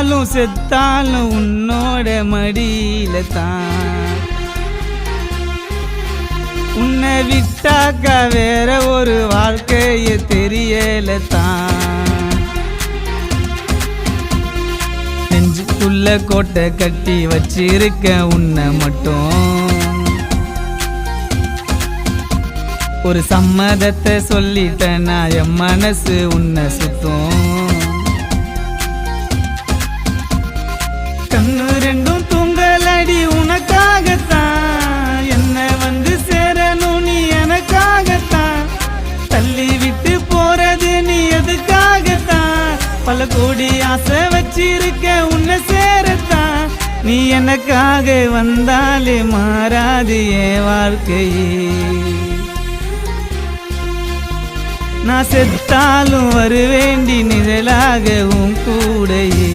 வாழ்ந்தாலும் செத்தாலும் உன்னோட மடியில தான். உன்னை விட்டாக்கா வேற ஒரு வாழ்க்கைய தெரியல தான். நெஞ்சுக்குள்ள கோட்டை கட்டி வச்சிருக்க உன்னை மட்டும் ஒரு சம்மதத்தை சொல்லிட்டேனா என் மனசு உன்னை சுத்தும். கண்ணு ரெண்டும் தூங்கலடி உனக்காகத்தான், என்ன வந்து சேரணும் நீ எனக்காகத்தான். தள்ளி விட்டு போறது நீ எதுக்காகத்தான், பல கோடி ஆசை வச்சிருக்க உன்னை சேரத்தான். நீ எனக்காக வந்தாலே மாறாது என் வாழ்க்கையே. நான் செத்தாலும் வருவேண்டி நிழலாக உன் கூடையே.